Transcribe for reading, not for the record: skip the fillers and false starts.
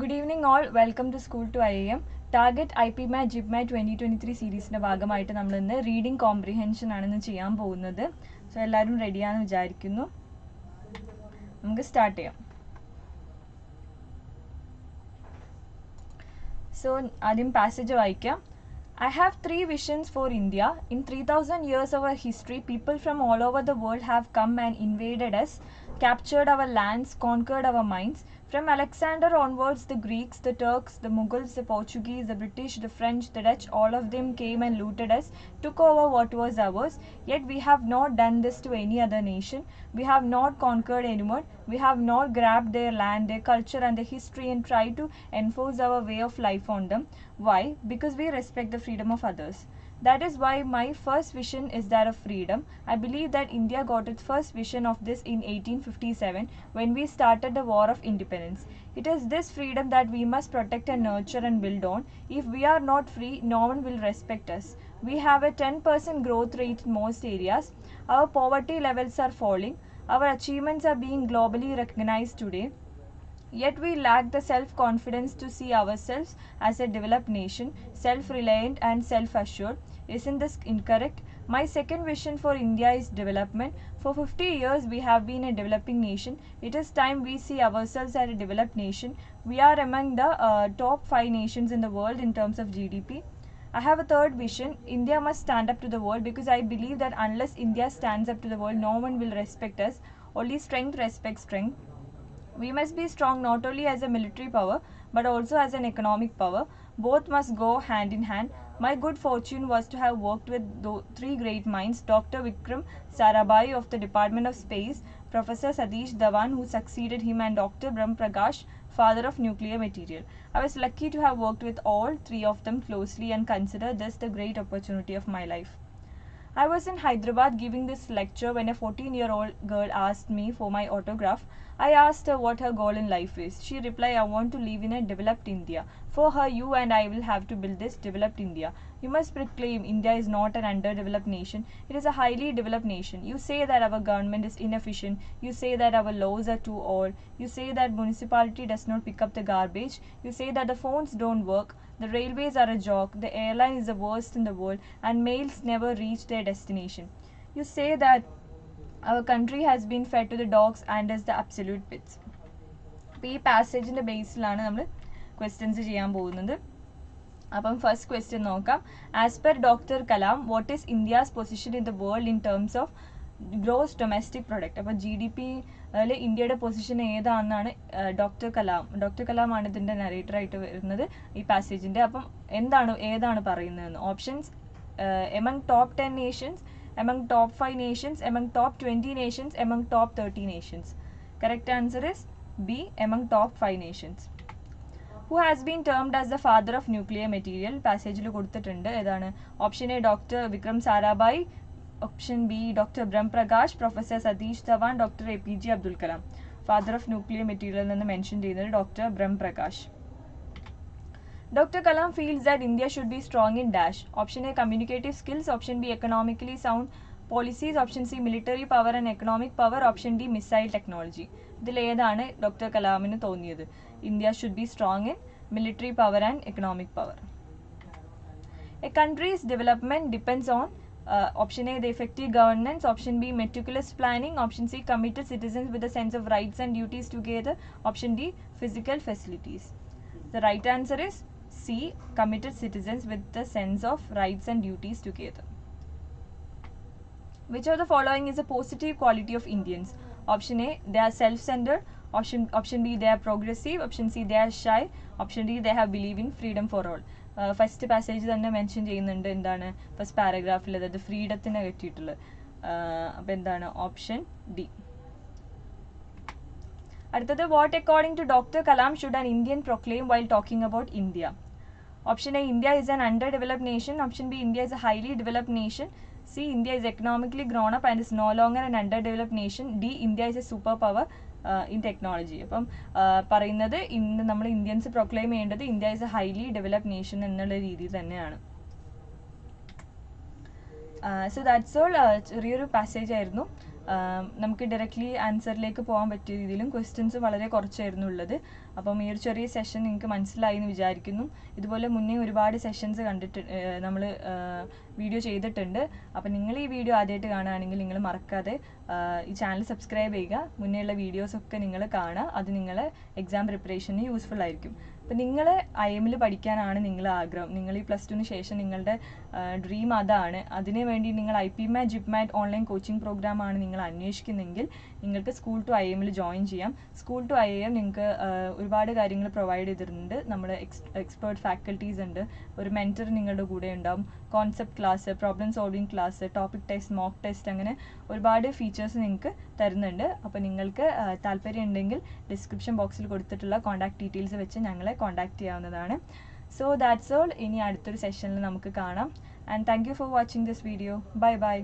Good evening all. Welcome to School to IIM. Target IPMAT JIPMAT 2023 സീരീസിൻ്റെ ഭാഗമായിട്ട് നമ്മൾ ഇന്ന് reading comprehension ആണെന്ന് ചെയ്യാൻ പോകുന്നത്. സോ എല്ലാവരും റെഡിയാണെന്ന് വിചാരിക്കുന്നു. നമുക്ക് സ്റ്റാർട്ട് ചെയ്യാം. സോ ആദ്യം പാസേജ് വായിക്കാം. I have three visions for India. In 3000 years of our history, people from all over the world have come and invaded us, captured our lands, conquered our minds. From Alexander onwards, the Greeks, the Turks, the Mughals, the Portuguese, the British, the French, the Dutch, all of them came and looted us, took over what was ours. Yet we have not done this to any other nation. We have not conquered anyone. We have not grabbed their land, their culture and their history and tried to enforce our way of life on them. Why? Because we respect the freedom of others. That is why my first vision is that of freedom. I believe that India got its first vision of this in 1857 when we started the War of Independence. It is this freedom that we must protect and nurture and build on. If we are not free, no one will respect us. We have a 10% growth rate in most areas. Our poverty levels are falling. Our achievements are being globally recognized today. Yet we lack the self-confidence to see ourselves as a developed nation, self-reliant and self-assured. Isn't this incorrect? My second vision for India is development. For 50 years we have been a developing nation. It is time we see ourselves as a developed nation. We are among the top 5 nations in the world in terms of GDP. I have a third vision. India must stand up to the world because I believe that unless India stands up to the world, no one will respect us. Only strength respects strength. We must be strong not only as a military power but also as an economic power. Both must go hand in hand. My good fortune was to have worked with three great minds: Dr. Vikram Sarabhai of the Department of Space, Professor Satish Dhawan who succeeded him, and Dr. Brahm Prakash, father of nuclear material. I was lucky to have worked with all three of them closely and consider this the great opportunity of my life. I was in Hyderabad giving this lecture when a 14-year-old girl asked me for my autograph. I asked her what her goal in life is. She replied, I want to live in a developed India. For her, you and I will have to build this developed India. You must proclaim India is not an underdeveloped nation. It is a highly developed nation. You say that our government is inefficient. You say that our laws are too old. You say that municipality does not pick up the garbage. You say that the phones don't work. The railways are a joke. The airline is the worst in the world and mails never reach their destination. You say that our country has been fed to the dogs and is the absolute pits. അപ്പോൾ ഈ പാസേജിൻ്റെ ബേസിലാണ് നമ്മൾ questions ചെയ്യാൻ പോകുന്നത്. അപ്പം first question നോക്കാം. As per doctor Kalam, what is India's position in the world in terms of gross domestic product? അപ്പോൾ GDP-യിൽ ഇന്ത്യയുടെ പൊസിഷൻ ഏതാണെന്നാണ് ഡോക്ടർ കലാം ആണ് ഇതിൻ്റെ നറേറ്ററായിട്ട് വരുന്നത് ഈ പാസേജിൻ്റെ. അപ്പം ഏതാണ് പറയുന്നതെന്ന് options: among top 10 nations, among top 5 nations, among top 20 nations, among top 30 nations. Correct answer is B, among top 5 nations. Who has been termed as the father of nuclear material? പാസേജിൽ കൊടുത്തിട്ടുണ്ട്. ഏതാണ്? Option A doctor Vikram Sarabhai, option B doctor Brahm Prakash, professor Satish Dhawan, doctor APJ Abdul Kalam. Father of nuclear material നിന്ന് mention ചെയ്യുന്നത് doctor Brahm Prakash. Dr. Kalam feels that India should be strong in dash. Option A, communicative skills. Option B, economically sound policies. Option C, military power and economic power. Option D, missile technology. ഇതിൽ ഏതാണ് doctor കലാമിന് തോന്നിയത്? India should be strong in military power and economic power. A country's development depends on option A, the effective governance. Option B, meticulous planning. Option C, committed citizens with a sense of rights and duties together. Option D, physical facilities. The right answer is C, committed citizens with the sense of rights and duties together. Which of the following is a positive quality of Indians? Option A, they are self-centered. Option B, they are progressive. Option C, they are shy. Option D, they have believe in freedom for all. First passage തന്നെ mention ചെയ്യുന്നുണ്ട്. എന്താണ് first പാരഗ്രാഫിൽ? അതായത് ഫ്രീഡത്തിനെ പറ്റിയിട്ടുള്ളത്. അപ്പോൾ എന്താണ് option D. അടുത്തത്, what according to doctor Kalam should an Indian proclaim while talking about India? Option A, India is an underdeveloped nation. Option B, India is a highly developed nation. C, India is economically grown up and is no longer an underdeveloped nation. D, India is a superpower in technology. അപ്പം പറയുന്നത് ഇന്ന് നമ്മൾ Indians proclaim ചെയ്യേണ്ടത് India is A highly developed nation എന്നുള്ള രീതിയിൽ തന്നെയാണ്. So that's all. ചെറിയൊരു passage ആയിരുന്നു. നമുക്ക് ഡയറക്റ്റ്ലി ആൻസറിലേക്ക് പോകാൻ പറ്റിയ രീതിയിലും ക്വസ്റ്റ്യൻസ് വളരെ കുറച്ചായിരുന്നു ഉള്ളത്. അപ്പം ഈ ഒരു ചെറിയ സെഷൻ നിങ്ങൾക്ക് മനസ്സിലായി എന്ന് വിചാരിക്കുന്നു. ഇതുപോലെ മുന്നേ ഒരുപാട് സെഷൻസ് നമ്മൾ വീഡിയോ ചെയ്തിട്ടുണ്ട്. അപ്പം നിങ്ങൾ ഈ വീഡിയോ ആദ്യമായിട്ട് കാണുകയാണെങ്കിൽ നിങ്ങൾ മറക്കാതെ ഈ ചാനൽ സബ്സ്ക്രൈബ് ചെയ്യുക. മുന്നേയുള്ള വീഡിയോസൊക്കെ നിങ്ങൾ കാണുക. അത് നിങ്ങളെ എക്സാം പ്രിപ്പറേഷന് യൂസ്ഫുൾ ആയിരിക്കും. അപ്പം നിങ്ങൾ IIM പഠിക്കാനാണ് നിങ്ങളുടെ ആഗ്രഹം, നിങ്ങൾ ഈ +2 ശേഷം നിങ്ങളുടെ ഡ്രീം അതാണ്, അതിനു വേണ്ടി നിങ്ങൾ IPMAT JIPMAT ഓൺലൈൻ കോച്ചിങ് പ്രോഗ്രാമാണ് നിങ്ങൾ അന്വേഷിക്കുന്നെങ്കിൽ നിങ്ങൾക്ക് സ്കൂൾ ടു IIM ജോയിൻ ചെയ്യാം. സ്കൂൾ ടു IIM നിങ്ങൾക്ക് ഒരുപാട് കാര്യങ്ങൾ പ്രൊവൈഡ് ചെയ്തിട്ടുണ്ട്. നമ്മുടെ എക്സ്പേർട്ട് ഫാക്കൽറ്റീസ് ഉണ്ട്, ഒരു മെൻറ്റർ നിങ്ങളുടെ കൂടെ ഉണ്ടാവും, concept class, problem solving class, topic test, mock test, അങ്ങനെ ഒരുപാട് ഫീച്ചേഴ്സ് നിങ്ങൾക്ക് തരുന്നുണ്ട്. അപ്പോൾ നിങ്ങൾക്ക് താല്പര്യം ഉണ്ടെങ്കിൽ ഡിസ്ക്രിപ്ഷൻ ബോക്സിൽ കൊടുത്തിട്ടുള്ള കോൺടാക്ട് ഡീറ്റെയിൽസ് വെച്ച് ഞങ്ങളെ കോൺടാക്ട് ചെയ്യാവുന്നതാണ്. So that's all. ഇനി അടുത്തൊരു സെഷനിൽ നമുക്ക് കാണാം. And thank you for watching this video. Bye bye.